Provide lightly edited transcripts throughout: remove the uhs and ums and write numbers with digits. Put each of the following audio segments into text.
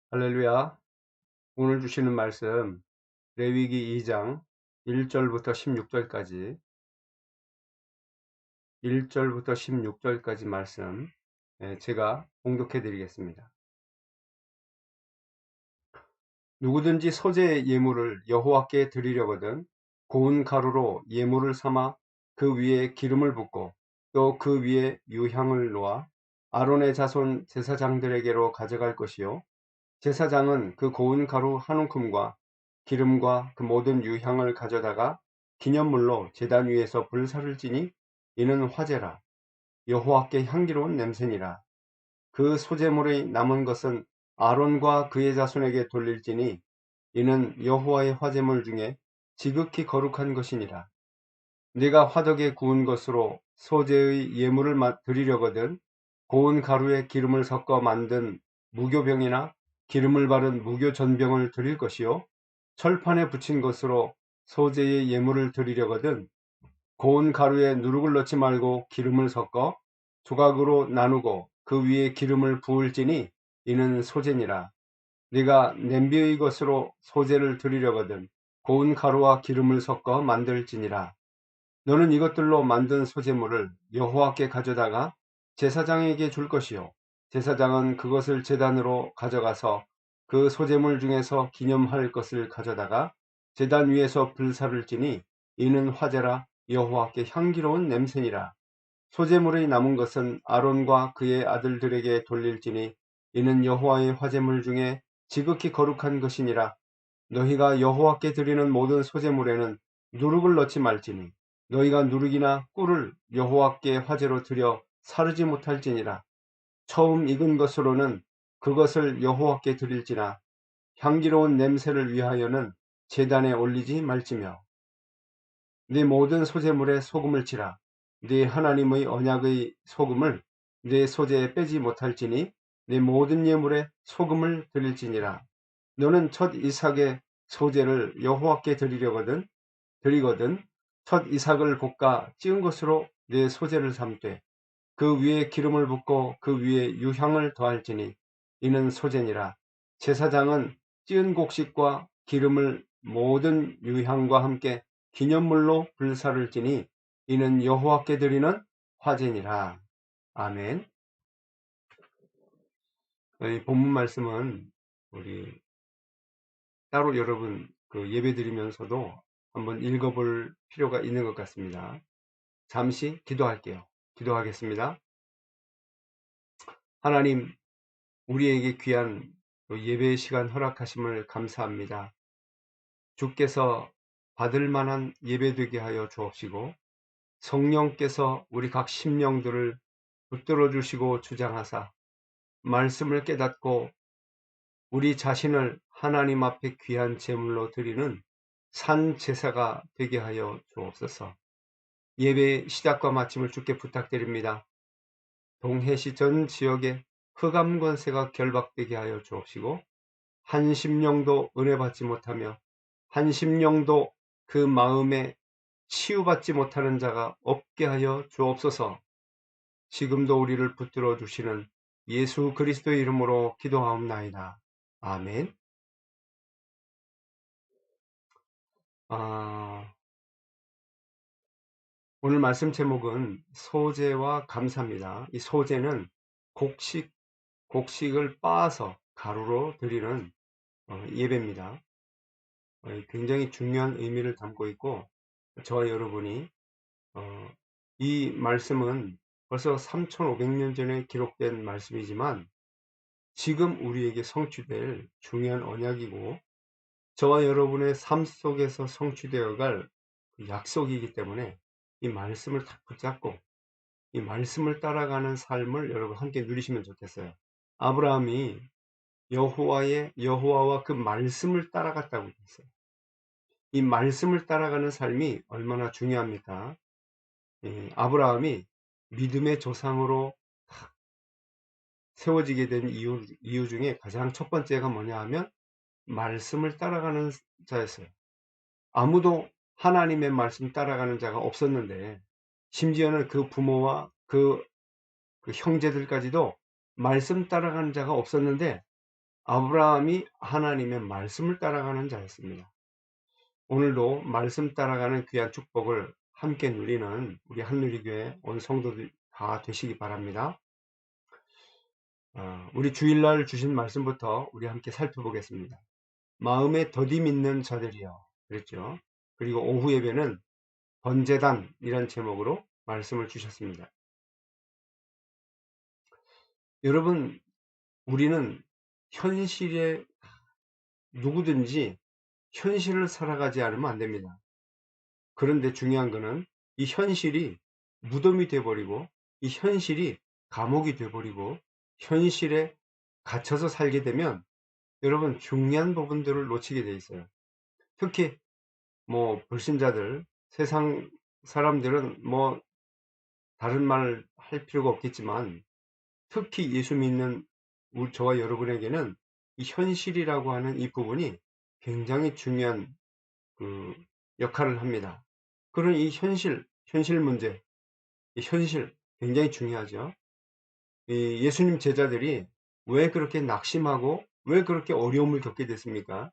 할렐루야. 오늘 주시는 말씀 레위기 2장 1절부터 16절까지 1절부터 16절까지 말씀 제가 봉독해 드리겠습니다. 누구든지 소재의 예물을 여호와께 드리려거든 고운 가루로 예물을 삼아 그 위에 기름을 붓고 또 그 위에 유향을 놓아 아론의 자손 제사장들에게로 가져갈 것이요 제사장은 그 고운 가루 한 움큼과 기름과 그 모든 유향을 가져다가 기념물로 제단 위에서 불사를 지니 이는 화제라 여호와께 향기로운 냄새니라. 그 소제물의 남은 것은 아론과 그의 자손에게 돌릴지니 이는 여호와의 화제물 중에 지극히 거룩한 것이니라. 네가 화덕에 구운 것으로 소제의 예물을 드리려거든 고운 가루에 기름을 섞어 만든 무교병이나 기름을 바른 무교전병을 드릴 것이요 철판에 붙인 것으로 소제의 예물을 드리려거든 고운 가루에 누룩을 넣지 말고 기름을 섞어 조각으로 나누고 그 위에 기름을 부을지니 이는 소제니라. 네가 냄비의 것으로 소제를 드리려거든 고운 가루와 기름을 섞어 만들지니라. 너는 이것들로 만든 소제물을 여호와께 가져다가 제사장에게 줄 것이요 제사장은 그것을 제단으로 가져가서 그 소제물 중에서 기념할 것을 가져다가 제단 위에서 불사를 지니 이는 화제라 여호와께 향기로운 냄새니라. 소제물의 남은 것은 아론과 그의 아들들에게 돌릴지니 이는 여호와의 화제물 중에 지극히 거룩한 것이니라. 너희가 여호와께 드리는 모든 소제물에는 누룩을 넣지 말지니 너희가 누룩이나 꿀을 여호와께 화제로 드려 사르지 못할지니라. 처음 익은 것으로는 그것을 여호와께 드릴지나 향기로운 냄새를 위하여는 제단에 올리지 말지며 네 모든 소제물에 소금을 치라. 네 하나님의 언약의 소금을 네 소제에 빼지 못할지니 네 모든 예물에 소금을 드릴지니라. 너는 첫 이삭의 소제를 여호와께 드리거든 첫 이삭을 볶아 찌은 것으로 내 소제를 삼되 그 위에 기름을 붓고 그 위에 유향을 더할지니 이는 소제니라. 제사장은 찌은 곡식과 기름을 모든 유향과 함께 기념물로 불사를 지니 이는 여호와께 드리는 화제니라. 아멘. 이 본문 말씀은 우리 따로 여러분 예배 드리면서도 한번 읽어볼 필요가 있는 것 같습니다. 잠시 기도할게요. 기도하겠습니다. 하나님, 우리에게 귀한 예배 시간 허락하심을 감사합니다. 주께서 받을 만한 예배 되게 하여 주옵시고 성령께서 우리 각 심령들을 붙들어 주시고 주장하사 말씀을 깨닫고 우리 자신을 하나님 앞에 귀한 제물로 드리는 산 제사가 되게 하여 주옵소서. 예배 시작과 마침을 주께 부탁드립니다. 동해시 전 지역에 흑암 권세가 결박되게 하여 주옵시고 한 심령도 은혜 받지 못하며 한 심령도 그 마음에 치유받지 못하는 자가 없게 하여 주옵소서. 지금도 우리를 붙들어 주시는 예수 그리스도의 이름으로 기도하옵나이다. 아멘. 오늘 말씀 제목은 소제와 감사입니다. 이 소제는 곡식을 빻아서 가루로 드리는 예배입니다. 굉장히 중요한 의미를 담고 있고 저와 여러분이 이 말씀은 벌써 3500년 전에 기록된 말씀이지만 지금 우리에게 성취될 중요한 언약이고 저와 여러분의 삶 속에서 성취되어갈 약속이기 때문에 이 말씀을 딱 붙잡고 이 말씀을 따라가는 삶을 여러분 함께 누리시면 좋겠어요. 아브라함이 여호와와 그 말씀을 따라갔다고 했어요. 이 말씀을 따라가는 삶이 얼마나 중요합니까? 아브라함이 믿음의 조상으로 세워지게 된 이유 중에 가장 첫 번째가 뭐냐 하면 말씀을 따라가는 자였어요. 아무도 하나님의 말씀 따라가는 자가 없었는데 심지어는 그 부모와 그 형제들까지도 말씀 따라가는 자가 없었는데 아브라함이 하나님의 말씀을 따라가는 자였습니다. 오늘도 말씀 따라가는 귀한 축복을 함께 누리는 우리 한누리교회 온 성도들 다 되시기 바랍니다. 우리 주일날 주신 말씀부터 우리 함께 살펴보겠습니다. 마음에 더디 믿는 자들이여 그랬죠. 그리고 오후 예배는 번제단이란 제목으로 말씀을 주셨습니다. 여러분, 우리는 현실에 누구든지 현실을 살아가지 않으면 안 됩니다. 그런데 중요한 거는 이 현실이 무덤이 돼버리고 이 현실이 감옥이 돼버리고 현실에 갇혀서 살게 되면 여러분 중요한 부분들을 놓치게 돼 있어요. 특히 뭐 불신자들, 세상 사람들은 뭐 다른 말 할 필요가 없겠지만 특히 예수 믿는 저와 여러분에게는 이 현실이라고 하는 이 부분이 굉장히 중요한 그 역할을 합니다. 그런 이 현실 문제, 이 현실 굉장히 중요하죠. 이 예수님 제자들이 왜 그렇게 낙심하고 왜 그렇게 어려움을 겪게 됐습니까?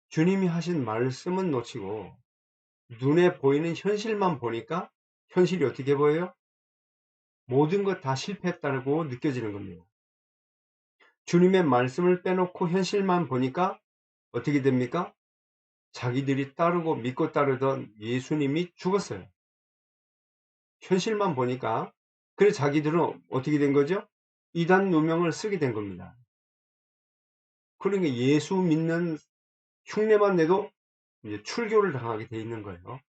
주님이 하신 말씀은 놓치고 눈에 보이는 현실만 보니까 현실이 어떻게 보여요? 모든 것 다 실패했다고 느껴지는 겁니다. 주님의 말씀을 빼놓고 현실만 보니까 어떻게 됩니까? 자기들이 따르고 믿고 따르던 예수님이 죽었어요. 현실만 보니까. 그래서 자기들은 어떻게 된 거죠? 이단 누명을 쓰게 된 겁니다. 그러니까 예수 믿는 흉내만 내도 이제 출교를 당하게 돼 있는 거예요.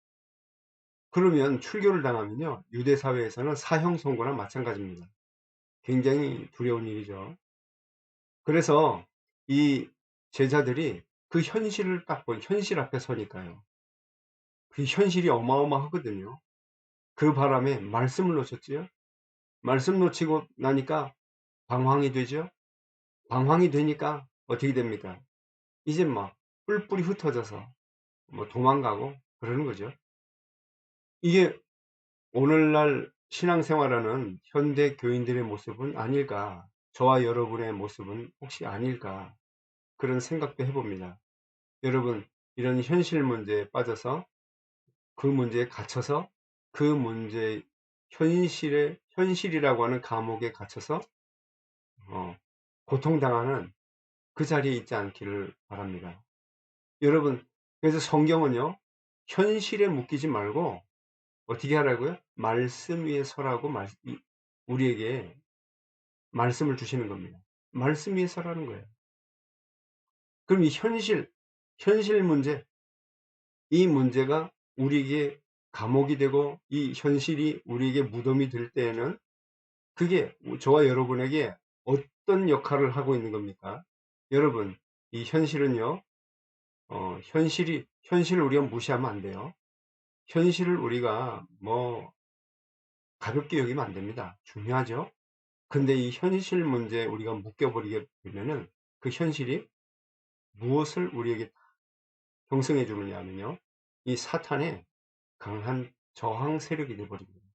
그러면 출교를 당하면요, 유대 사회에서는 사형 선고나 마찬가지입니다. 굉장히 두려운 일이죠. 그래서 이 제자들이 그 현실을 딱 현실 앞에 서니까요. 그 현실이 어마어마하거든요. 그 바람에 말씀을 놓쳤지요. 말씀 놓치고 나니까 방황이 되죠. 방황이 되니까 어떻게 됩니까? 이제 막 뿔뿔이 흩어져서 뭐 도망가고 그러는 거죠. 이게 오늘날 신앙생활하는 현대 교인들의 모습은 아닐까? 저와 여러분의 모습은 혹시 아닐까? 그런 생각도 해봅니다. 여러분, 이런 현실 문제에 빠져서 그 문제에 갇혀서 그 문제 현실이라고 하는 감옥에 갇혀서 고통당하는 그 자리에 있지 않기를 바랍니다. 여러분, 그래서 성경은요, 현실에 묶이지 말고 어떻게 하라고요? 말씀 위에 서라고 우리에게 말씀을 주시는 겁니다. 말씀 위에 서라는 거예요. 그럼 이 현실 문제, 이 문제가 우리에게 감옥이 되고 이 현실이 우리에게 무덤이 될 때에는 그게 저와 여러분에게 어떤 역할을 하고 있는 겁니까? 여러분, 이 현실은요, 현실을 우리가 무시하면 안 돼요. 현실을 우리가 뭐 가볍게 여기면 안 됩니다. 중요하죠. 근데 이 현실 문제에 우리가 묶여버리게 되면은 그 현실이 무엇을 우리에게 형성해 주느냐 하면요, 이 사탄의 강한 저항 세력이 되어버립니다.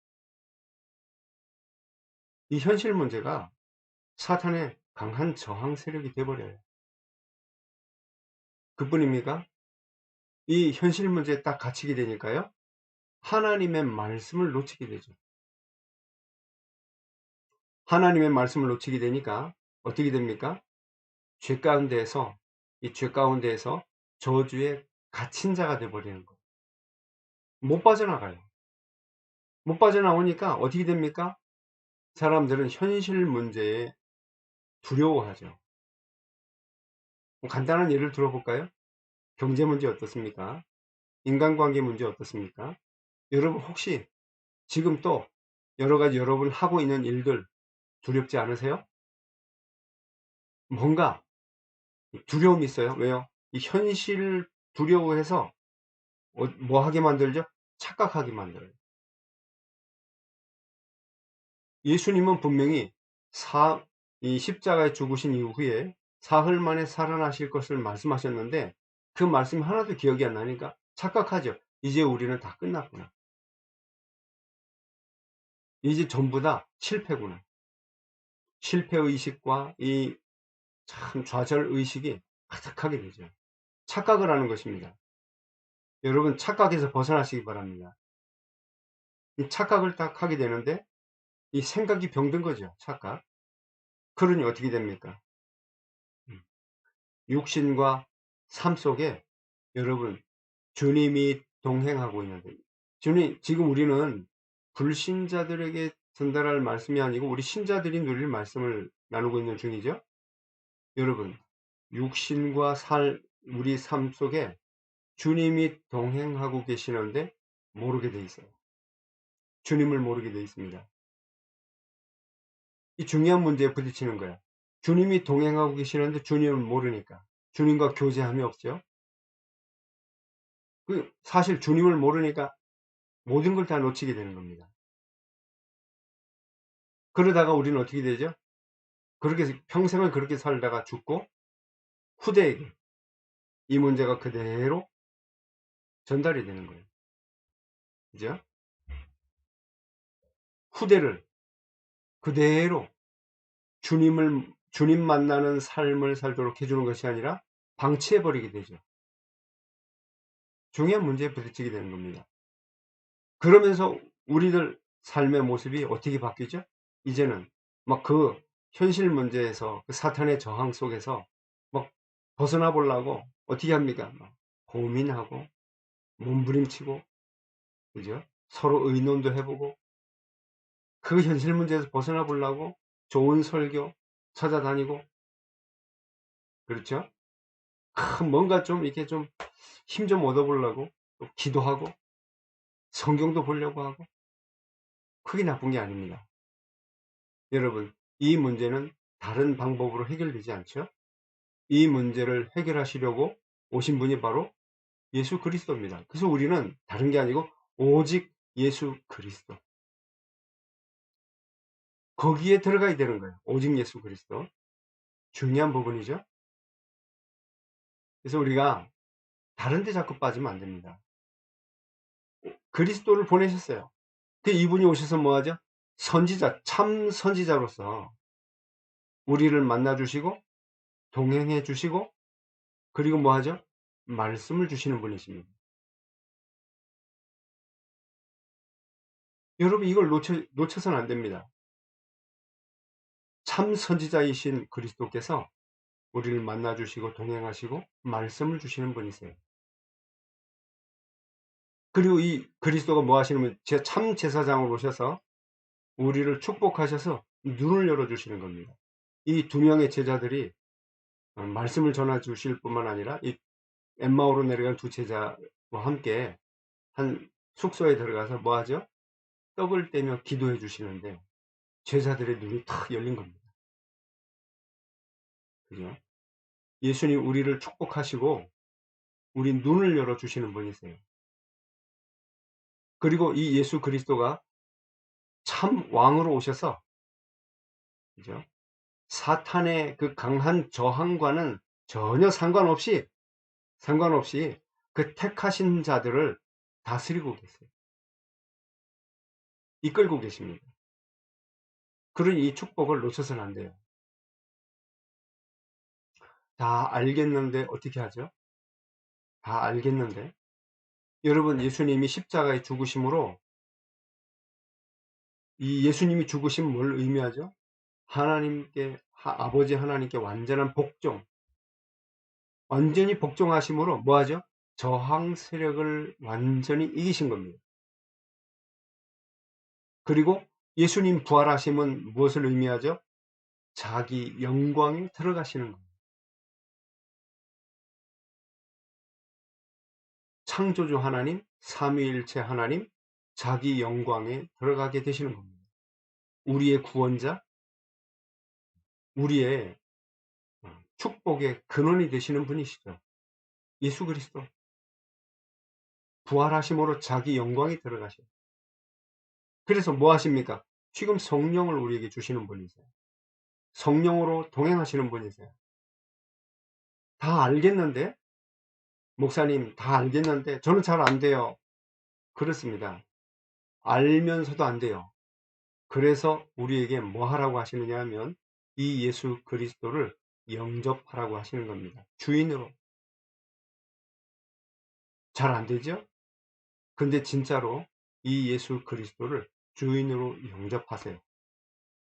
이 현실 문제가 사탄의 강한 저항 세력이 되어버려요. 그뿐입니까? 이 현실 문제에 딱 갇히게 되니까요, 하나님의 말씀을 놓치게 되죠. 하나님의 말씀을 놓치게 되니까 어떻게 됩니까? 이 죄 가운데에서 저주에 갇힌 자가 되어버리는 거예요. 못 빠져나가요. 못 빠져나오니까 어떻게 됩니까? 사람들은 현실 문제에 두려워하죠. 간단한 예를 들어볼까요? 경제 문제 어떻습니까? 인간관계 문제 어떻습니까? 여러분 혹시 지금 또 여러 가지 여러분 하고 있는 일들 두렵지 않으세요? 뭔가 두려움이 있어요. 왜요? 이 현실 두려워해서 뭐 하게 만들죠? 착각하게 만들어요. 예수님은 분명히 이 십자가에 죽으신 이후에 사흘 만에 살아나실 것을 말씀하셨는데 그 말씀이 하나도 기억이 안 나니까 착각하죠. 이제 우리는 다 끝났구나. 이제 전부 다 실패구나. 실패의식과 이 참 좌절의식이 가득하게 되죠. 착각을 하는 것입니다. 여러분 착각에서 벗어나시기 바랍니다. 이 착각을 딱 하게 되는데 이 생각이 병든 거죠. 착각. 그러니 어떻게 됩니까? 육신과 삶 속에 여러분 주님이 동행하고 있는데 주님 지금 우리는 불신자들에게 전달할 말씀이 아니고 우리 신자들이 누릴 말씀을 나누고 있는 중이죠. 여러분 육신과 우리 삶 속에 주님이 동행하고 계시는데 모르게 돼 있어요. 주님을 모르게 돼 있습니다. 이 중요한 문제에 부딪히는 거야. 주님이 동행하고 계시는데 주님을 모르니까 주님과 교제함이 없죠. 사실 주님을 모르니까 모든 걸 다 놓치게 되는 겁니다. 그러다가 우리는 어떻게 되죠? 그렇게 평생을 그렇게 살다가 죽고 후대에게 이 문제가 그대로 전달이 되는 거예요. 그죠? 후대를 그대로 주님 만나는 삶을 살도록 해주는 것이 아니라 방치해 버리게 되죠. 중요한 문제에 부딪히게 되는 겁니다. 그러면서 우리들 삶의 모습이 어떻게 바뀌죠? 이제는 막 그 현실 문제에서 그 사탄의 저항 속에서 막 벗어나 보려고 어떻게 합니까? 막 고민하고 몸부림치고 그죠? 서로 의논도 해 보고 그 현실 문제에서 벗어나 보려고 좋은 설교 찾아다니고 그렇죠? 뭔가 좀 이렇게 좀 힘 좀 얻어 보려고 또 기도하고 성경도 보려고 하고 그게 나쁜 게 아닙니다. 여러분 이 문제는 다른 방법으로 해결되지 않죠? 이 문제를 해결하시려고 오신 분이 바로 예수 그리스도입니다. 그래서 우리는 다른 게 아니고 오직 예수 그리스도 거기에 들어가야 되는 거예요. 오직 예수 그리스도 중요한 부분이죠. 그래서 우리가 다른 데 자꾸 빠지면 안 됩니다. 그리스도를 보내셨어요. 이분이 오셔서 뭐하죠? 선지자 참 선지자로서 우리를 만나 주시고 동행해 주시고 그리고 뭐하죠? 말씀을 주시는 분이십니다. 여러분 이걸 놓쳐서는 안 됩니다. 참 선지자이신 그리스도께서 우리를 만나 주시고 동행하시고 말씀을 주시는 분이세요. 그리고 이 그리스도가 뭐 하시냐면 참 제사장으로 오셔서 우리를 축복하셔서 눈을 열어 주시는 겁니다. 이 두 명의 제자들이 말씀을 전해 주실 뿐만 아니라 이 엠마오로 내려간 두 제자와 함께 한 숙소에 들어가서 뭐 하죠? 떡을 떼며 기도해 주시는데 제자들의 눈이 탁 열린 겁니다. 그죠? 예수님 우리를 축복하시고 우리 눈을 열어 주시는 분이세요. 그리고 이 예수 그리스도가 참 왕으로 오셔서 그죠? 사탄의 그 강한 저항과는 전혀 상관없이 그 택하신 자들을 다스리고 계세요. 이끌고 계십니다. 그러니 이 축복을 놓쳐서는 안 돼요. 다 알겠는데 어떻게 하죠? 다 알겠는데 여러분 예수님이 십자가에 죽으심으로 이 예수님이 죽으심 뭘 의미하죠? 아버지 하나님께 완전한 복종 완전히 복종하심으로 뭐하죠? 저항 세력을 완전히 이기신 겁니다. 그리고 예수님 부활하심은 무엇을 의미하죠? 자기 영광에 들어가시는 겁니다. 창조주 하나님, 삼위일체 하나님, 자기 영광에 들어가게 되시는 겁니다. 우리의 구원자, 우리의 축복의 근원이 되시는 분이시죠. 예수 그리스도. 부활하심으로 자기 영광에 들어가셔요. 그래서 뭐 하십니까? 지금 성령을 우리에게 주시는 분이세요. 성령으로 동행하시는 분이세요. 다 알겠는데 목사님 다 알겠는데 저는 잘 안 돼요. 그렇습니다. 알면서도 안 돼요. 그래서 우리에게 뭐 하라고 하시느냐 하면 이 예수 그리스도를 영접하라고 하시는 겁니다. 주인으로. 잘 안 되죠? 근데 진짜로 이 예수 그리스도를 주인으로 영접하세요.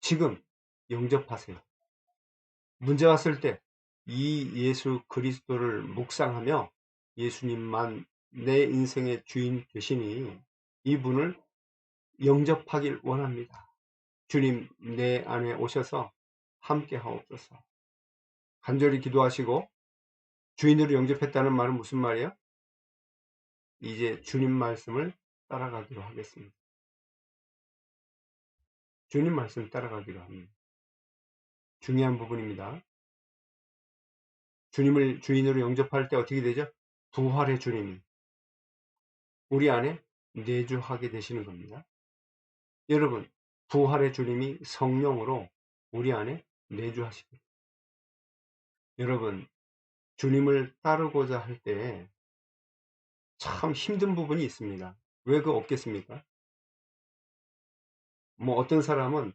지금 영접하세요. 문제 왔을 때 이 예수 그리스도를 묵상하며 예수님만 내 인생의 주인 되시니 이분을 영접하길 원합니다. 주님 내 안에 오셔서 함께 하옵소서. 간절히 기도하시고, 주인으로 영접했다는 말은 무슨 말이에요? 이제 주님 말씀을 따라가기로 하겠습니다. 주님 말씀 따라가기로 합니다. 중요한 부분입니다. 주님을 주인으로 영접할 때 어떻게 되죠? 부활의 주님이 우리 안에 내주하게 되시는 겁니다. 여러분, 부활의 주님이 성령으로 우리 안에 내주하십니다. 여러분, 주님을 따르고자 할 때 참 힘든 부분이 있습니다. 왜 그거 없겠습니까? 뭐 어떤 사람은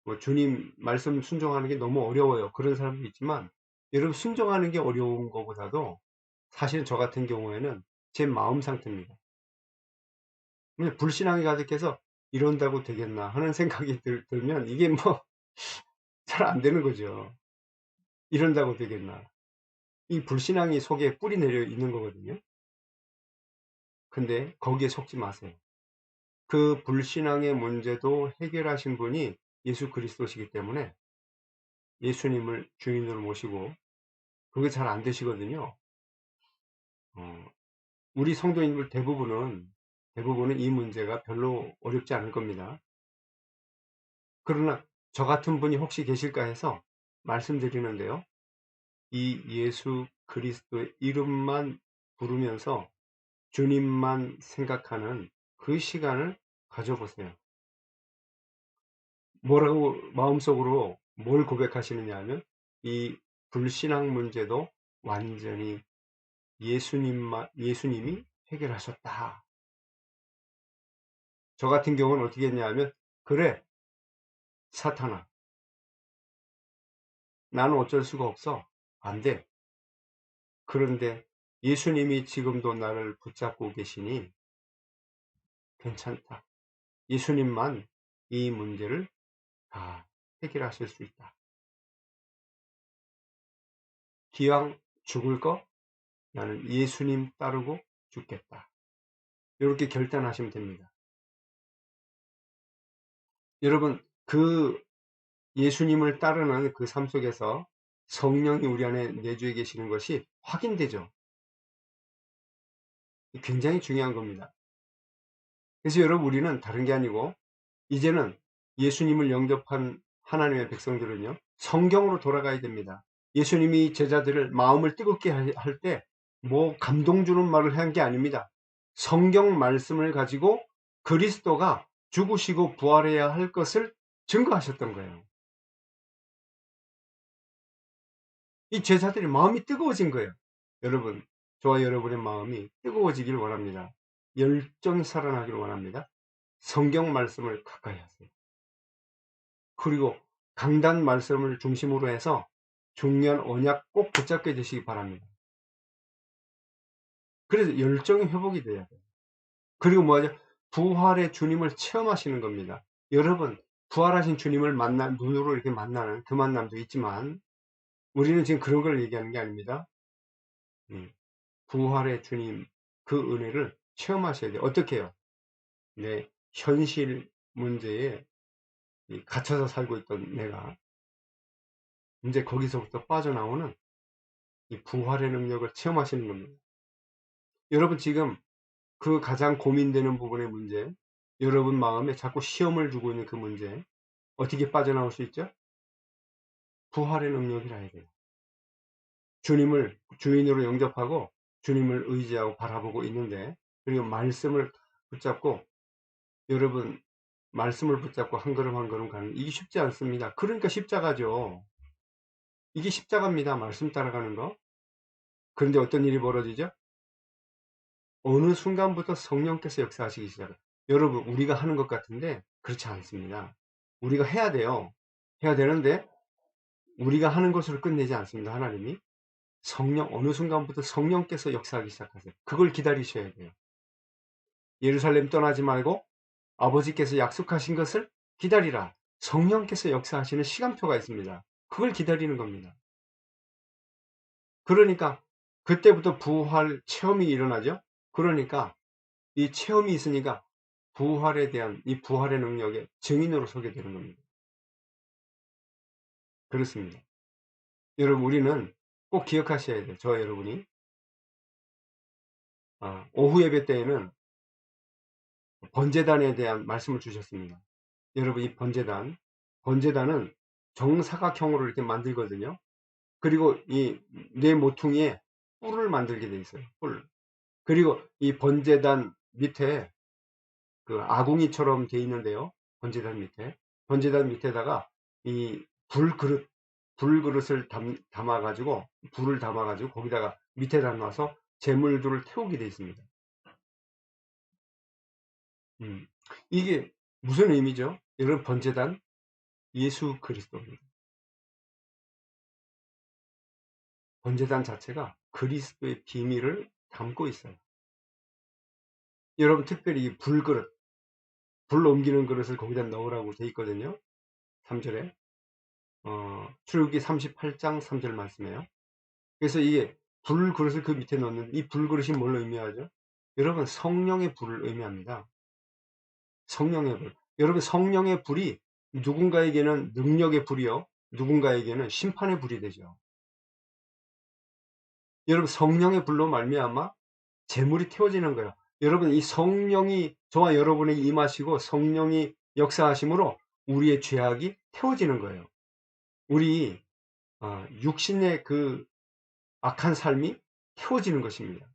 뭐 주님 말씀 순종하는 게 너무 어려워요. 그런 사람도 있지만, 여러분, 순종하는 게 어려운 것보다도 사실 저 같은 경우에는 제 마음 상태입니다. 불신앙이 가득해서 이런다고 되겠나 하는 생각이 들면 이게 뭐 잘 안 되는 거죠. 이런다고 되겠나. 이 불신앙이 속에 뿌리 내려 있는 거거든요. 근데 거기에 속지 마세요. 그 불신앙의 문제도 해결하신 분이 예수 그리스도시기 때문에 예수님을 주인으로 모시고, 그게 잘 안 되시거든요. 우리 성도인들 대부분은 이 문제가 별로 어렵지 않을 겁니다. 그러나 저 같은 분이 혹시 계실까 해서 말씀드리는데요. 이 예수 그리스도의 이름만 부르면서 주님만 생각하는 그 시간을 가져보세요. 뭐라고 마음속으로 뭘 고백하시느냐 하면, 이 불신앙 문제도 완전히 예수님이 해결하셨다. 저 같은 경우는 어떻게 했냐 하면, 그래, 사탄아, 나는 어쩔 수가 없어. 안 돼. 그런데 예수님이 지금도 나를 붙잡고 계시니 괜찮다. 예수님만 이 문제를 다 해결하실 수 있다. 기왕 죽을 거 나는 예수님 따르고 죽겠다. 이렇게 결단하시면 됩니다. 여러분, 그 예수님을 따르는 그 삶 속에서 성령이 우리 안에 내주해 계시는 것이 확인되죠. 굉장히 중요한 겁니다. 그래서 여러분, 우리는 다른 게 아니고 이제는 예수님을 영접한 하나님의 백성들은요, 성경으로 돌아가야 됩니다. 예수님이 제자들을 마음을 뜨겁게 할 때 뭐 감동 주는 말을 한 게 아닙니다. 성경 말씀을 가지고 그리스도가 죽으시고 부활해야 할 것을 증거하셨던 거예요. 이 제자들의 마음이 뜨거워진 거예요. 여러분, 저와 여러분의 마음이 뜨거워지길 원합니다. 열정이 살아나길 원합니다. 성경 말씀을 가까이 하세요. 그리고 강단 말씀을 중심으로 해서 중요한 언약 꼭 붙잡게 되시기 바랍니다. 그래서 열정이 회복이 돼야 돼요. 그리고 뭐하죠? 부활의 주님을 체험하시는 겁니다. 여러분, 부활하신 주님을 눈으로 이렇게 만나는 그 만남도 있지만, 우리는 지금 그런 걸 얘기하는 게 아닙니다. 부활의 주님, 그 은혜를 체험하셔야 돼요. 어떻게 해요? 내 현실 문제에 갇혀서 살고 있던 내가 이제 거기서부터 빠져나오는 이 부활의 능력을 체험하시는 겁니다. 여러분, 지금 그 가장 고민되는 부분의 문제, 여러분 마음에 자꾸 시험을 주고 있는 그 문제, 어떻게 빠져나올 수 있죠? 부활의 능력이라 해야 돼요. 주님을 주인으로 영접하고 주님을 의지하고 바라보고 있는데, 그리고 말씀을 붙잡고, 여러분, 말씀을 붙잡고 한 걸음 한 걸음 가는, 이게 쉽지 않습니다. 그러니까 십자가죠. 이게 십자가입니다. 말씀 따라가는 거. 그런데 어떤 일이 벌어지죠? 어느 순간부터 성령께서 역사하시기 시작해요. 여러분, 우리가 하는 것 같은데 그렇지 않습니다. 우리가 해야 돼요. 해야 되는데 우리가 하는 것으로 끝내지 않습니다. 하나님이 성령, 어느 순간부터 성령께서 역사하기 시작하세요. 그걸 기다리셔야 돼요. 예루살렘 떠나지 말고 아버지께서 약속하신 것을 기다리라. 성령께서 역사하시는 시간표가 있습니다. 그걸 기다리는 겁니다. 그러니까 그때부터 부활 체험이 일어나죠. 그러니까 이 체험이 있으니까 부활에 대한 이 부활의 능력의 증인으로 서게 되는 겁니다. 그렇습니다. 여러분, 우리는 꼭 기억하셔야 돼요. 저와 여러분이 오후 예배 때에는 번제단에 대한 말씀을 주셨습니다. 여러분, 이 번제단은 정사각형으로 이렇게 만들거든요. 그리고 이 뇌 모퉁이에 뿔을 만들게 돼 있어요. 뿔. 그리고 이 번제단 밑에 그 아궁이처럼 돼 있는데요. 번제단 밑에. 번제단 밑에다가 이 불그릇을 담아 가지고, 불을 담아 가지고 거기다가 밑에다 놔서 제물들을 태우게 돼 있습니다. 이게 무슨 의미죠? 여러분, 번제단 예수 그리스도입니다. 번제단 자체가 그리스도의 비밀을 담고 있어요. 여러분, 특별히 이 불 옮기는 그릇을 거기다 넣으라고 돼 있거든요. 3절에 출애굽기 38장 3절 말씀이에요. 그래서 이게 불그릇을 그 밑에 넣는 이 불그릇이 뭘 의미하죠? 여러분, 성령의 불을 의미합니다. 성령의 불. 여러분, 성령의 불이 누군가에게는 능력의 불이요, 누군가에게는 심판의 불이 되죠. 여러분, 성령의 불로 말미암아 재물이 태워지는 거예요. 여러분, 이 성령이 저와 여러분에게 임하시고 성령이 역사하심으로 우리의 죄악이 태워지는 거예요. 우리 육신의 그 악한 삶이 태워지는 것입니다.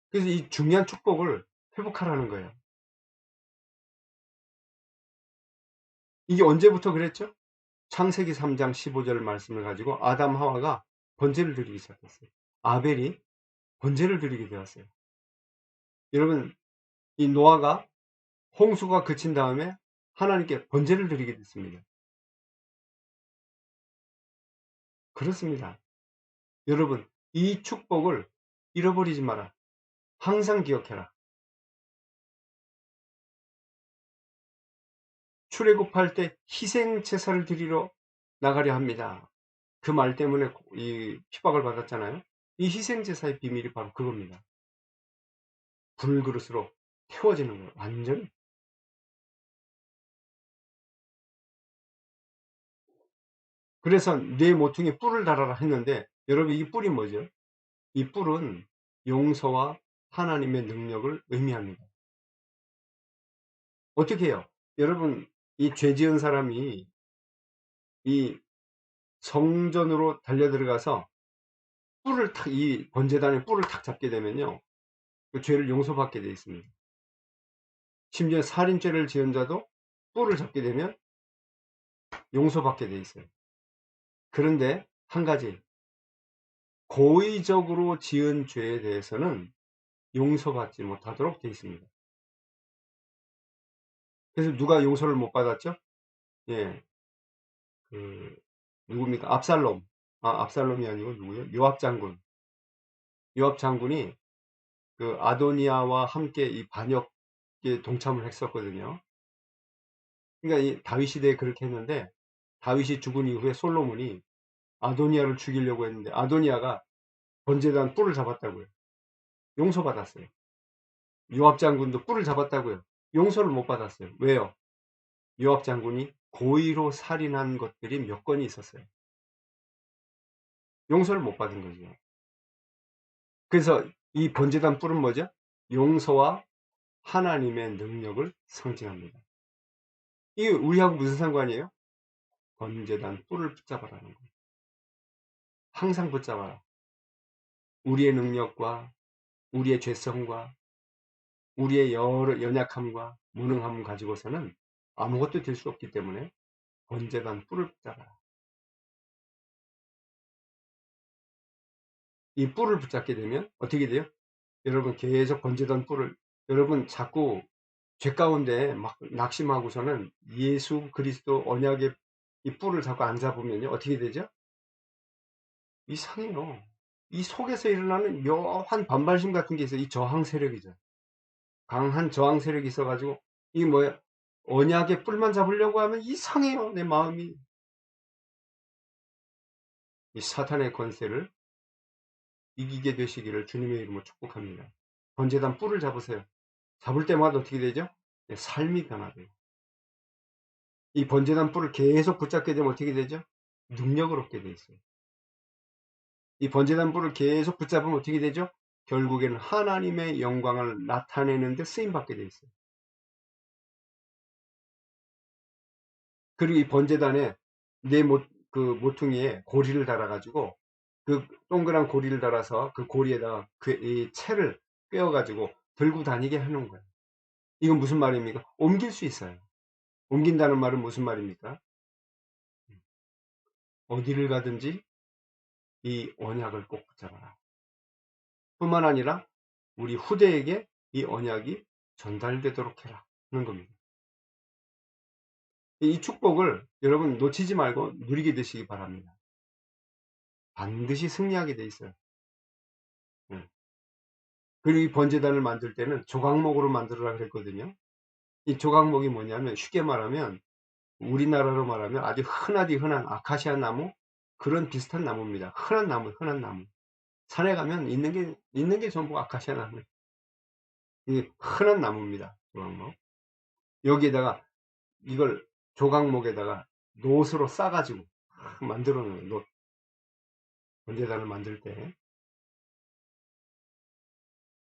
그래서 이 중요한 축복을 회복하라는 거예요. 이게 언제부터 그랬죠? 창세기 3장 15절 말씀을 가지고 아담 하와가 번제를 드리기 시작했어요. 아벨이 번제를 드리게 되었어요. 여러분, 이 노아가 홍수가 그친 다음에 하나님께 번제를 드리게 됐습니다. 그렇습니다. 여러분, 이 축복을 잃어버리지 마라. 항상 기억해라. 출애굽할 때 희생 제사를 드리러 나가려 합니다. 그 말 때문에 이 핍박을 받았잖아요. 이 희생 제사의 비밀이 바로 그겁니다. 불그릇으로 태워지는 거예요. 완전히. 그래서 내 모퉁이에 뿔을 달아라 했는데, 여러분, 이 뿔이 뭐죠? 이 뿔은 용서와 하나님의 능력을 의미합니다. 어떻게 해요? 여러분, 이 죄 지은 사람이 이 성전으로 달려 들어가서 이 번제단에 뿔을 탁 잡게 되면요, 그 죄를 용서받게 되어 있습니다. 심지어 살인죄를 지은 자도 뿔을 잡게 되면 용서받게 되어 있어요. 그런데 한 가지, 고의적으로 지은 죄에 대해서는 용서받지 못하도록 되어 있습니다. 그래서 누가 용서를 못 받았죠? 예, 그 누굽니까? 압살롬. 압살롬이 아니고 누구예요? 요압 장군. 요압 장군이 그 아도니아와 함께 이 반역에 동참을 했었거든요. 그러니까 이 다윗 시대에 그렇게 했는데, 다윗이 죽은 이후에 솔로몬이 아도니아를 죽이려고 했는데 아도니아가 번제단 뿔을 잡았다고요. 용서받았어요. 요압 장군도 뿔을 잡았다고요. 용서를 못 받았어요. 왜요? 요압 장군이 고의로 살인한 것들이 몇 건이 있었어요. 용서를 못 받은 거죠. 그래서 이 번제단 뿔은 뭐죠? 용서와 하나님의 능력을 상징합니다. 이게 우리하고 무슨 상관이에요? 번제단 뿔을 붙잡아라는 거예요. 항상 붙잡아라. 우리의 능력과 우리의 죄성과 우리의 여러 연약함과 무능함을 가지고서는 아무것도 될 수 없기 때문에 번제단 뿔을 붙잡아라. 이 뿔을 붙잡게 되면 어떻게 돼요? 여러분, 계속 번제단 뿔을, 여러분 자꾸 죄 가운데 막 낙심하고서는 예수 그리스도 언약의 이 뿔을 자꾸 안 잡으면요 어떻게 되죠? 이상해요. 이 속에서 일어나는 묘한 반발심 같은 게 있어요. 이 저항 세력이죠. 강한 저항 세력이 있어 가지고 이게 뭐야, 언약의 뿔만 잡으려고 하면 이상해요, 내 마음이. 이 사탄의 권세를 이기게 되시기를 주님의 이름으로 축복합니다. 번제단 뿔을 잡으세요. 잡을 때마다 어떻게 되죠? 네, 삶이 변화돼요. 이 번제단 뿔을 계속 붙잡게 되면 어떻게 되죠? 능력을 얻게 돼 있어요. 이 번제단 뿔을 계속 붙잡으면 어떻게 되죠? 결국에는 하나님의 영광을 나타내는 데 쓰임 받게 돼 있어요. 그리고 이 번제단에 그 모퉁이에 고리를 달아 가지고, 그 동그란 고리를 달아서 그 고리에다가 이 채를 꿰어 가지고 들고 다니게 하는 거예요. 이건 무슨 말입니까? 옮길 수 있어요. 옮긴다는 말은 무슨 말입니까? 어디를 가든지 이 언약을 꼭 붙잡아라. 뿐만 아니라 우리 후대에게 이 언약이 전달되도록 해라 하는 겁니다. 이 축복을 여러분 놓치지 말고 누리게 되시기 바랍니다. 반드시 승리하게 돼 있어요. 예. 그리고 이 번제단을 만들 때는 조각목으로 만들어라 그랬거든요. 이 조각목이 뭐냐면 쉽게 말하면 우리나라로 말하면 아주 흔하디 흔한 아카시아 나무, 그런 비슷한 나무입니다. 흔한 나무, 흔한 나무. 산에 가면 있는 게 전부 아카시아 나무. 이게 흔한 나무입니다. 조각목. 여기에다가 이걸 조각목에다가 놋으로 싸가지고 만들어 놓은 놋, 번제단을 만들 때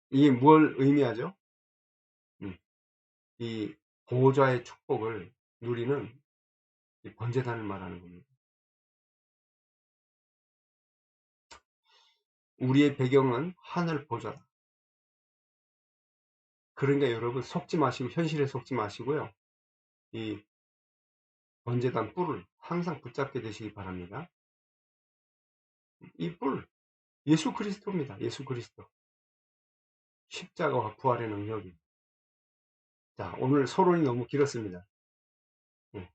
이게 뭘 의미하죠? 음, 이 보호자의 축복을 누리는 이 번제단을 말하는 겁니다. 우리의 배경은 하늘 보좌다. 그러니까 여러분 속지 마시고, 현실에 속지 마시고요. 이 번제단 뿔을 항상 붙잡게 되시기 바랍니다. 이 뿔, 예수 그리스도입니다. 예수 그리스도. 십자가와 부활의 능력이. 자, 오늘 서론이 너무 길었습니다. 예,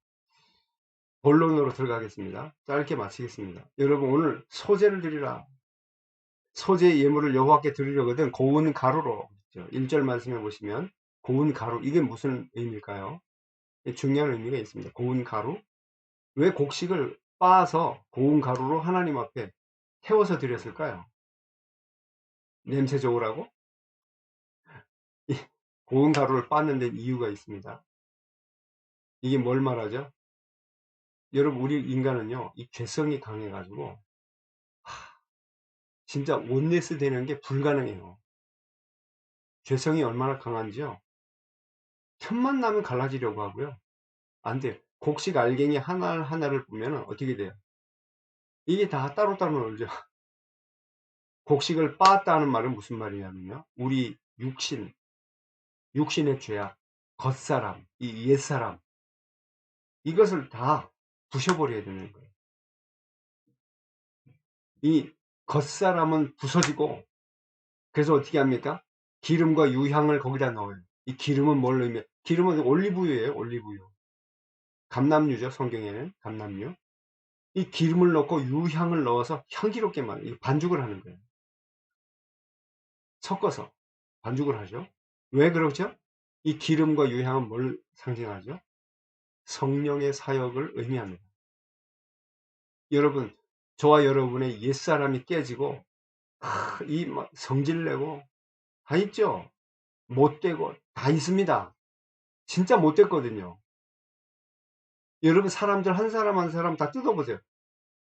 본론으로 들어가겠습니다. 짧게 마치겠습니다. 여러분 오늘 소제를 드리라. 소제의 예물을 여호와께 드리려거든 고운 가루로. 1절 말씀해 보시면 고운 가루, 이게 무슨 의미일까요? 중요한 의미가 있습니다. 고운 가루. 왜 곡식을 빻아서 고운 가루로 하나님 앞에 태워서 드렸을까요? 냄새 좋으라고? 이 고운 가루를 빻는 데 이유가 있습니다. 이게 뭘 말하죠? 여러분 우리 인간은요 이 죄성이 강해 가지고 진짜 온네스 되는 게 불가능해요. 죄성이 얼마나 강한지요. 틈만 나면 갈라지려고 하고요. 안 돼요. 곡식 알갱이 하나하나를 보면 어떻게 돼요? 이게 다 따로따로 놀죠. 곡식을 빻았다는 말은 무슨 말이냐면요. 우리 육신의 죄악, 겉사람, 이 옛사람, 이것을 다 부셔버려야 되는 거예요. 이 겉사람은 부서지고, 그래서 어떻게 합니까? 기름과 유향을 거기다 넣어요. 이 기름은 뭘 의미해요? 기름은 올리브유예요. 올리브유. 감람유죠. 성경에는 감람유. 이 기름을 넣고 유향을 넣어서 향기롭게 반죽을 하는 거예요. 섞어서 반죽을 하죠. 왜 그러죠? 이 기름과 유향은 뭘 상징하죠? 성령의 사역을 의미합니다. 여러분, 저와 여러분의 옛사람이 깨지고 이 성질내고 다 있죠. 못되고 다 있습니다. 진짜 못됐거든요. 여러분 사람들 한 사람 한 사람 다 뜯어보세요.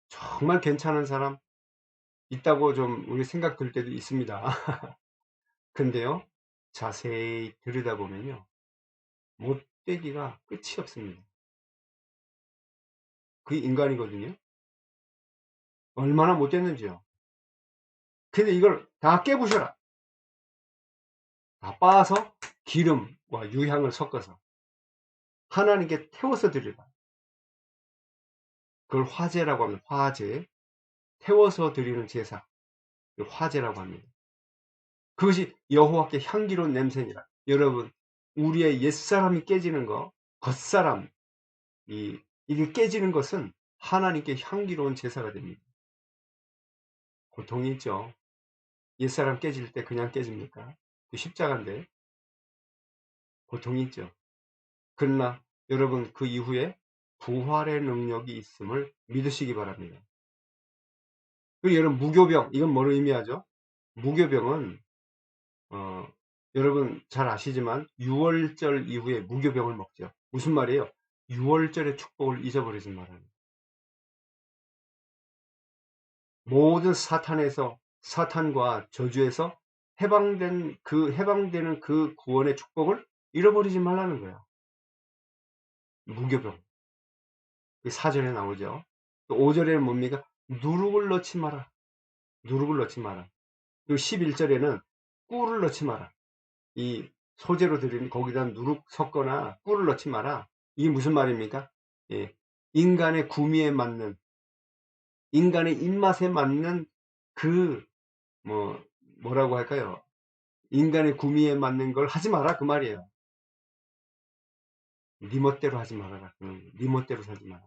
정말 괜찮은 사람 있다고 좀 우리 생각 들 때도 있습니다. 근데요, 자세히 들여다보면요, 못되기가 끝이 없습니다. 그게 인간이거든요. 얼마나 못됐는지요. 근데 이걸 다 깨부셔라. 다 빻아서 기름과 유향을 섞어서 하나님께 태워서 드리라. 그걸 화제라고 합니다. 화제. 태워서 드리는 제사. 화제라고 합니다. 그것이 여호와께 향기로운 냄새니라. 여러분, 우리의 옛사람이 깨지는 거, 겉사람, 이 이게 깨지는 것은 하나님께 향기로운 제사가 됩니다. 고통이 있죠. 옛사람 깨질 때 그냥 깨집니까? 그 십자가인데 고통이 있죠. 그러나 여러분 그 이후에 부활의 능력이 있음을 믿으시기 바랍니다. 그리고 여러분 무교병 이건 뭘 의미하죠? 무교병은 어, 여러분 잘 아시지만 유월절 이후에 무교병을 먹죠. 무슨 말이에요? 유월절의 축복을 잊어버리지 말아요. 모든 사탄과 저주에서 해방되는 그 구원의 축복을 잃어버리지 말라는 거야. 무교병. 그 4절에 나오죠. 또 5절에는 뭡니까? 누룩을 넣지 마라. 누룩을 넣지 마라. 그리고 11절에는 꿀을 넣지 마라. 이 소재로 드린 거기다 누룩 섞거나 꿀을 넣지 마라. 이게 무슨 말입니까? 예. 인간의 구미에 맞는, 인간의 입맛에 맞는 그, 뭐라고 할까요? 인간의 구미에 맞는 걸 하지 마라. 그 말이에요. 네 멋대로 하지 말아라. 네 멋대로 살지 마라.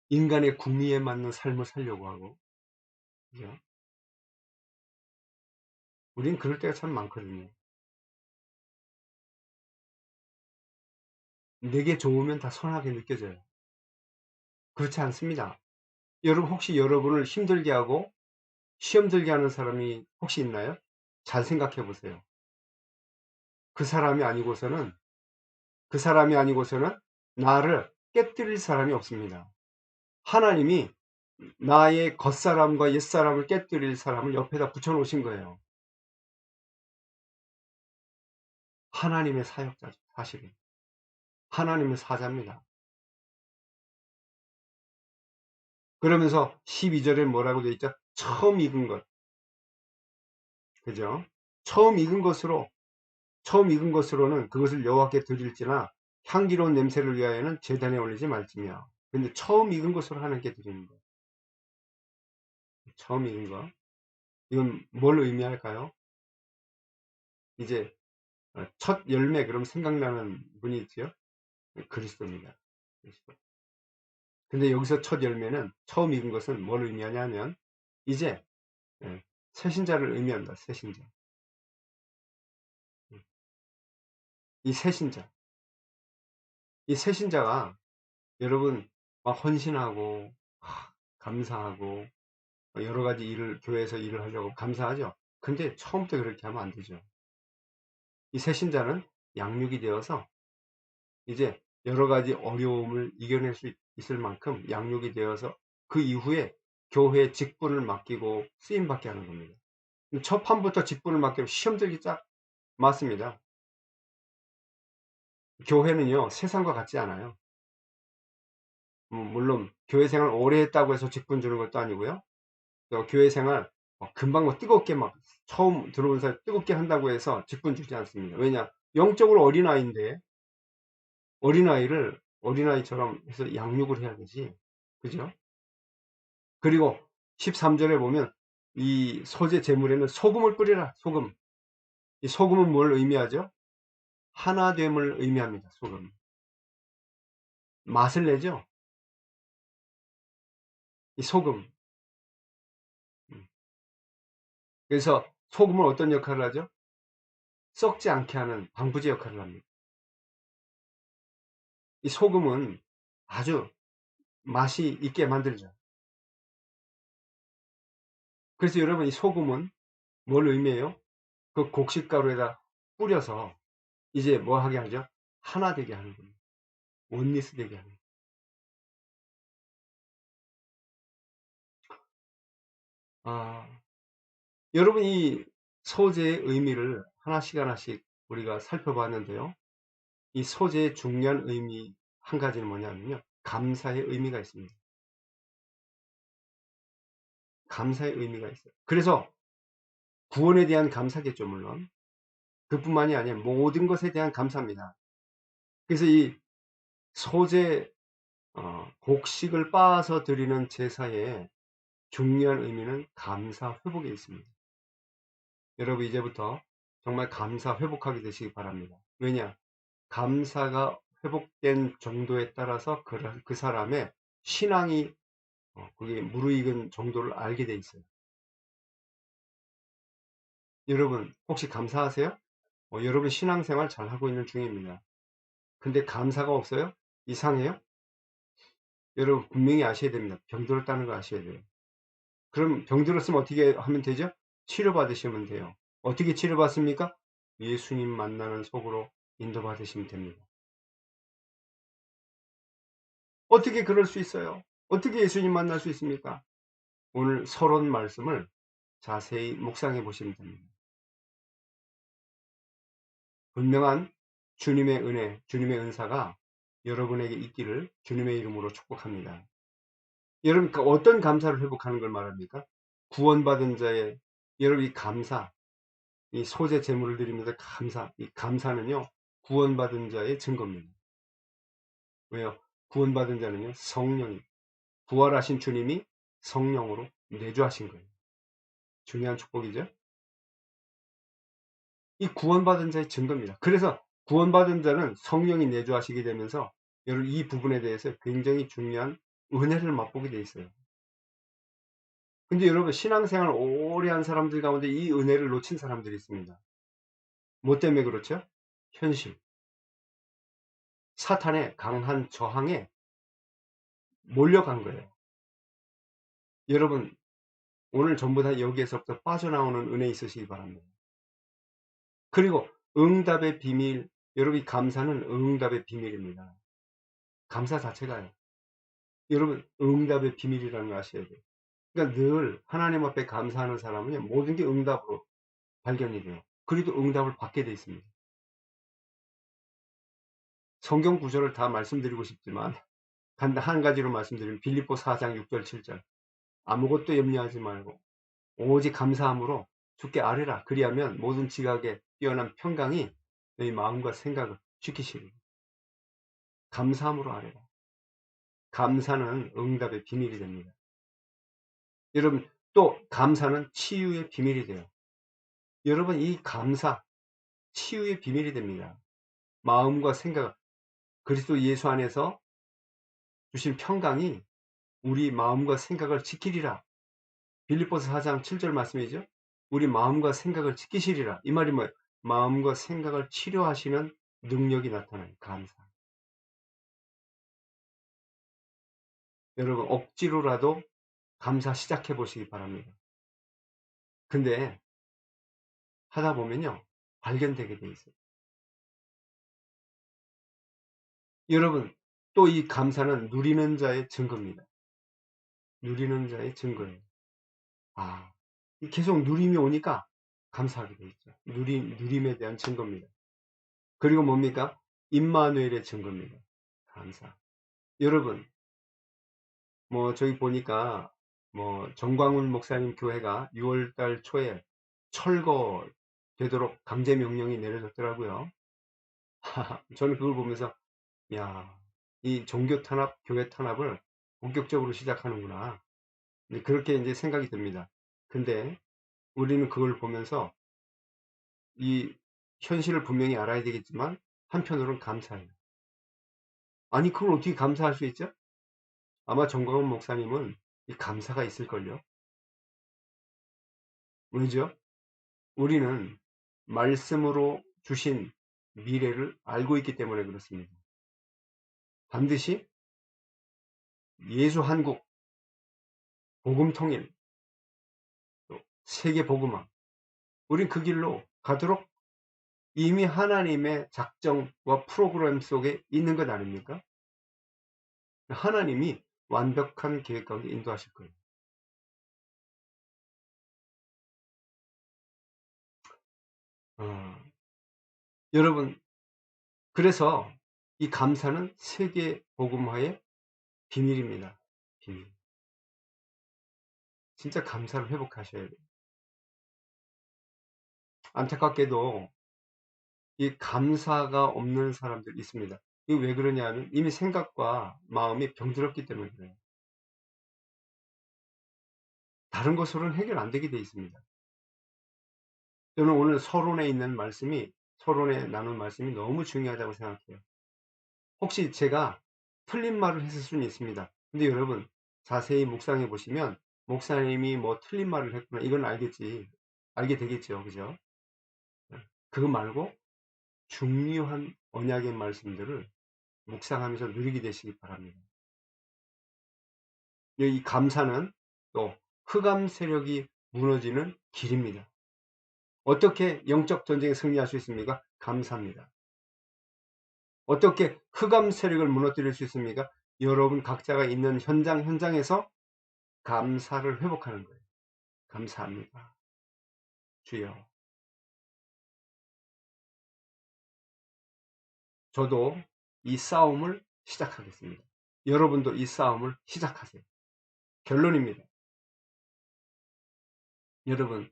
인간의 구미에 맞는 삶을 살려고 하고, 그죠? 우린 그럴 때가 참 많거든요. 내게 좋으면 다 선하게 느껴져요. 그렇지 않습니다. 여러분 혹시 여러분을 힘들게 하고 시험 들게 하는 사람이 혹시 있나요? 잘 생각해 보세요. 그 사람이 아니고서는 그 사람이 아니고서는 나를 깨뜨릴 사람이 없습니다. 하나님이 나의 겉사람과 옛사람을 깨뜨릴 사람을 옆에다 붙여 놓으신 거예요. 하나님의 사역자죠, 사실은. 하나님의 사자입니다. 그러면서 12절에 뭐라고 되어 있죠? 처음 익은 것. 그죠? 처음 익은 것으로는 그것을 여호와께 드릴지나 향기로운 냄새를 위하여는 제단에 올리지 말지며. 근데 처음 익은 것으로 하나님께 드리는 거예요. 처음 익은 거. 이건 뭘 의미할까요? 이제 첫 열매 그럼 생각나는 분이 있죠? 그리스도입니다. 그리스도. 근데 여기서 첫 열매는 처음 익은 것은 뭘 의미하냐면 이제 예, 새신자를 의미한다. 새신자. 이 새신자. 이 새신자가 여러분 막 헌신하고 감사하고 여러 가지 일을 교회에서 일을 하려고 감사하죠. 근데 처음부터 그렇게 하면 안 되죠. 이 새신자는 양육이 되어서 이제 여러 가지 어려움을 이겨낼 수 있을 만큼 양육이 되어서 그 이후에 교회 직분을 맡기고 쓰임 받게 하는 겁니다. 첫 판부터 직분을 맡기면 시험 들기 딱 맞습니다. 교회는요 세상과 같지 않아요. 물론 교회 생활 오래 했다고 해서 직분 주는 것도 아니고요. 또 교회 생활 금방 뜨겁게 막 처음 들어온 사람 뜨겁게 한다고 해서 직분 주지 않습니다. 왜냐? 영적으로 어린아이인데 어린아이를 어린아이처럼 해서 양육을 해야 되지. 그죠? 그리고 13절에 보면 이 소재 제물에는 소금을 뿌리라. 소금. 이 소금은 뭘 의미하죠? 하나됨을 의미합니다. 소금. 맛을 내죠? 이 소금. 음. 그래서 소금은 어떤 역할을 하죠? 썩지 않게 하는 방부제 역할을 합니다. 이 소금은 아주 맛이 있게 만들죠. 그래서 여러분 이 소금은 뭘 의미해요? 그 곡식가루에다 뿌려서 이제 뭐 하게 하죠? 하나 되게 하는 겁니다. 원리스 되게 하는. 아, 여러분 이 소재의 의미를 하나씩 하나씩 우리가 살펴봤는데요. 이 소재의 중요한 의미 한 가지는 뭐냐면요. 감사의 의미가 있습니다. 감사의 의미가 있어요. 그래서 구원에 대한 감사겠죠, 물론. 그뿐만이 아니라 모든 것에 대한 감사입니다. 그래서 이 소재 곡식을 빻아서 드리는 제사의 중요한 의미는 감사 회복에 있습니다. 여러분 이제부터 정말 감사 회복하게 되시기 바랍니다. 왜냐? 감사가 회복된 정도에 따라서 그 사람의 신앙이 그게 무르익은 정도를 알게 돼 있어요. 여러분 혹시 감사하세요? 여러분 신앙생활 잘하고 있는 중입니다. 근데 감사가 없어요? 이상해요? 여러분 분명히 아셔야 됩니다. 병들었다는 거 아셔야 돼요. 그럼 병들었으면 어떻게 하면 되죠? 치료받으시면 돼요. 어떻게 치료받습니까? 예수님 만나는 속으로 인도받으시면 됩니다. 어떻게 그럴 수 있어요? 어떻게 예수님 만날 수 있습니까? 오늘 서론 말씀을 자세히 묵상해 보시면 됩니다. 분명한 주님의 은혜, 주님의 은사가 여러분에게 있기를 주님의 이름으로 축복합니다. 여러분 어떤 감사를 회복하는 걸 말합니까? 구원받은 자의 여러분 이 감사, 이 소재 제물을 드리면서 감사, 이 감사는요 구원받은 자의 증거입니다. 왜요? 구원받은 자는요 성령이 부활하신 주님이 성령으로 내주하신 거예요. 중요한 축복이죠. 이 구원받은 자의 증거입니다. 그래서 구원받은 자는 성령이 내주하시게 되면서 여러분 이 부분에 대해서 굉장히 중요한 은혜를 맛보게 돼 있어요. 근데 여러분 신앙생활 오래 한 사람들 가운데 이 은혜를 놓친 사람들이 있습니다. 뭐 때문에 그렇죠? 현실, 사탄의 강한 저항에 몰려간 거예요. 여러분 오늘 전부 다 여기에서부터 빠져나오는 은혜 있으시기 바랍니다. 그리고 응답의 비밀, 여러분 이 감사는 응답의 비밀입니다. 감사 자체가요. 여러분 응답의 비밀이라는 걸 아셔야 돼요. 그러니까 늘 하나님 앞에 감사하는 사람은 모든 게 응답으로 발견이 돼요. 그리고 응답을 받게 돼 있습니다. 성경 구절을 다 말씀드리고 싶지만 한 가지로 말씀드리면 빌립보 4장 6절 7절 아무것도 염려하지 말고 오직 감사함으로 주께 아뢰라. 그리하면 모든 지각에 뛰어난 평강이 너희 마음과 생각을 지키시리. 감사함으로 아뢰라. 감사는 응답의 비밀이 됩니다. 여러분 또 감사는 치유의 비밀이 돼요. 여러분 이 감사 치유의 비밀이 됩니다. 마음과 생각 그리스도 예수 안에서 주신 평강이 우리 마음과 생각을 지키리라. 빌립보서 4장 7절 말씀이죠. 우리 마음과 생각을 지키시리라. 이 말이 뭐예요? 마음과 생각을 치료하시는 능력이 나타나요. 감사. 여러분 억지로라도 감사 시작해 보시기 바랍니다. 근데 하다 보면요. 발견되게 돼 있어요. 여러분 또 이 감사는 누리는 자의 증거입니다. 누리는 자의 증거예요. 아, 계속 누림이 오니까 감사하게 돼 있죠. 누림에 대한 증거입니다. 그리고 뭡니까? 임마누엘의 증거입니다. 감사. 여러분, 뭐 저기 보니까 뭐 정광훈 목사님 교회가 6월달 초에 철거 되도록 강제 명령이 내려졌더라고요. 저는 그걸 보면서 야, 이 종교 탄압, 교회 탄압을 본격적으로 시작하는구나. 그렇게 이제 생각이 듭니다. 근데 우리는 그걸 보면서 이 현실을 분명히 알아야 되겠지만 한편으로는 감사해요. 아니 그걸 어떻게 감사할 수 있죠? 아마 정광훈 목사님은 이 감사가 있을걸요. 왜죠? 우리는 말씀으로 주신 미래를 알고 있기 때문에 그렇습니다. 반드시 예수 한국, 복음 통일, 또 세계 복음화 우린 그 길로 가도록 이미 하나님의 작정과 프로그램 속에 있는 것 아닙니까? 하나님이 완벽한 계획 가운데 인도하실 거예요. 어, 여러분 그래서 이 감사는 세계 복음화의 비밀입니다. 비밀. 진짜 감사를 회복하셔야 돼요. 안타깝게도 이 감사가 없는 사람들이 있습니다. 이게 왜 그러냐 하면 이미 생각과 마음이 병들었기 때문에 그래요. 다른 것으로는 해결 안 되게 돼 있습니다. 저는 오늘 서론에 있는 말씀이, 서론에 나눈 말씀이 너무 중요하다고 생각해요. 혹시 제가 틀린 말을 했을 수는 있습니다. 근데 여러분 자세히 묵상해 보시면 목사님이 뭐 틀린 말을 했구나 이건 알게 되겠죠. 그죠? 그거 말고 중요한 언약의 말씀들을 묵상하면서 누리게 되시기 바랍니다. 이 감사는 또 흑암 세력이 무너지는 길입니다. 어떻게 영적 전쟁에 승리할 수 있습니까? 감사입니다. 어떻게 흑암 세력을 무너뜨릴 수 있습니까? 여러분 각자가 있는 현장에서 감사를 회복하는 거예요. 감사합니다. 주여. 저도 이 싸움을 시작하겠습니다. 여러분도 이 싸움을 시작하세요. 결론입니다. 여러분,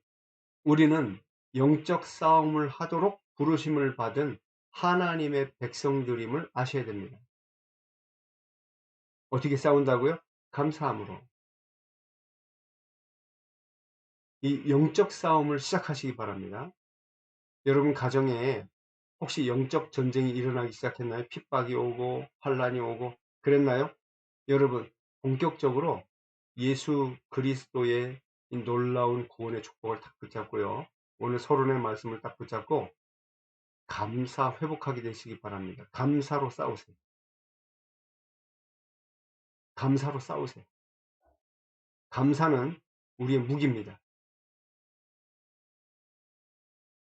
우리는 영적 싸움을 하도록 부르심을 받은 하나님의 백성들임을 아셔야 됩니다. 어떻게 싸운다고요? 감사함으로. 이 영적 싸움을 시작하시기 바랍니다. 여러분 가정에 혹시 영적 전쟁이 일어나기 시작했나요? 핍박이 오고 환란이 오고 그랬나요? 여러분 본격적으로 예수 그리스도의 이 놀라운 구원의 축복을 딱 붙잡고요. 오늘 서론의 말씀을 딱 붙잡고 감사 회복하게 되시기 바랍니다. 감사로 싸우세요. 감사로 싸우세요. 감사는 우리의 무기입니다.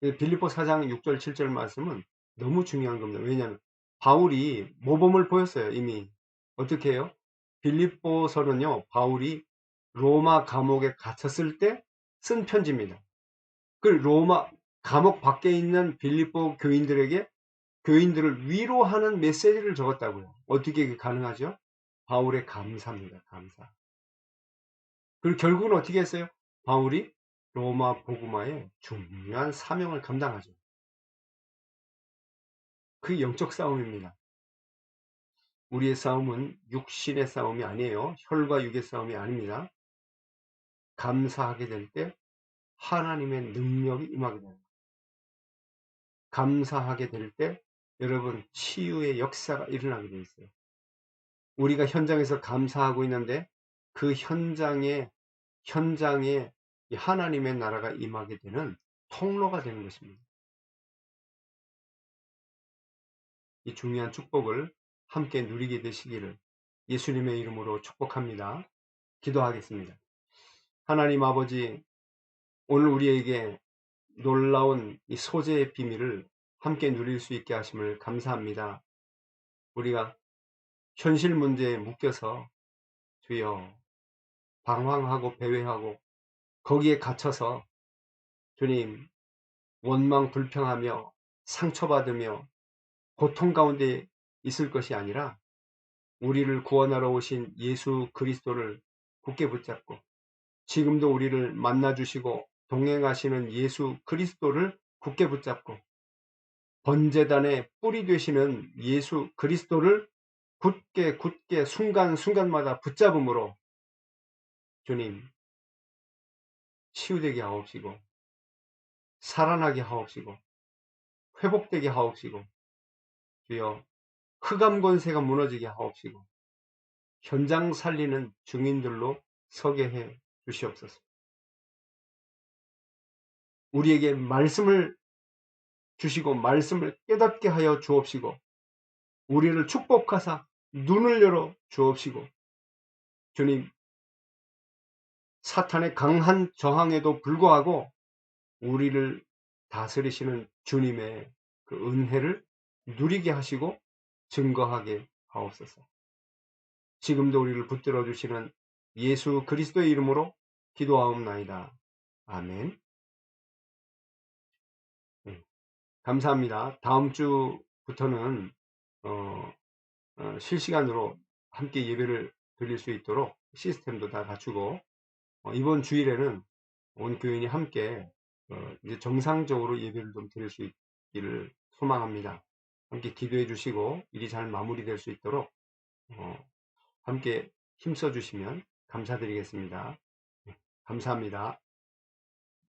빌립보 4장 6절 7절 말씀은 너무 중요한 겁니다. 왜냐하면 바울이 모범을 보였어요. 이미. 어떻게 해요? 빌립보서는요. 바울이 로마 감옥에 갇혔을 때 쓴 편지입니다. 그 로마 감옥 밖에 있는 빌립보 교인들을 위로하는 메시지를 적었다고요. 어떻게 그게 가능하죠? 바울의 감사입니다. 감사. 그리고 결국은 어떻게 했어요? 바울이 로마 복음화의 중요한 사명을 감당하죠. 그게 영적 싸움입니다. 우리의 싸움은 육신의 싸움이 아니에요. 혈과 육의 싸움이 아닙니다. 감사하게 될 때 하나님의 능력이 임하게 됩니다. 감사하게 될 때 여러분 치유의 역사가 일어나게 되어 있어요. 우리가 현장에서 감사하고 있는데 그 현장에 하나님의 나라가 임하게 되는 통로가 되는 것입니다. 이 중요한 축복을 함께 누리게 되시기를 예수님의 이름으로 축복합니다. 기도하겠습니다. 하나님 아버지, 오늘 우리에게 놀라운 이 소재의 비밀을 함께 누릴 수 있게 하심을 감사합니다. 우리가 현실 문제에 묶여서 주여 방황하고 배회하고 거기에 갇혀서 주님 원망 불평하며 상처받으며 고통 가운데 있을 것이 아니라 우리를 구원하러 오신 예수 그리스도를 굳게 붙잡고 지금도 우리를 만나주시고 동행하시는 예수 그리스도를 굳게 붙잡고 번제단의 뿌리 되시는 예수 그리스도를 굳게 순간순간마다 붙잡음으로 주님 치유되게 하옵시고 살아나게 하옵시고 회복되게 하옵시고 주여 흑암 권세가 무너지게 하옵시고 현장 살리는 증인들로 서게 해 주시옵소서. 우리에게 말씀을 주시고 말씀을 깨닫게 하여 주옵시고 우리를 축복하사 눈을 열어 주옵시고 주님 사탄의 강한 저항에도 불구하고 우리를 다스리시는 주님의 그 은혜를 누리게 하시고 증거하게 하옵소서. 지금도 우리를 붙들어 주시는 예수 그리스도의 이름으로 기도하옵나이다. 아멘. 네, 감사합니다. 다음 주부터는 실시간으로 함께 예배를 드릴 수 있도록 시스템도 다 갖추고 이번 주일에는 온 교인이 함께 이제 정상적으로 예배를 좀 드릴 수 있기를 소망합니다. 함께 기도해 주시고 일이 잘 마무리될 수 있도록 함께 힘써 주시면 감사드리겠습니다. 네, 감사합니다.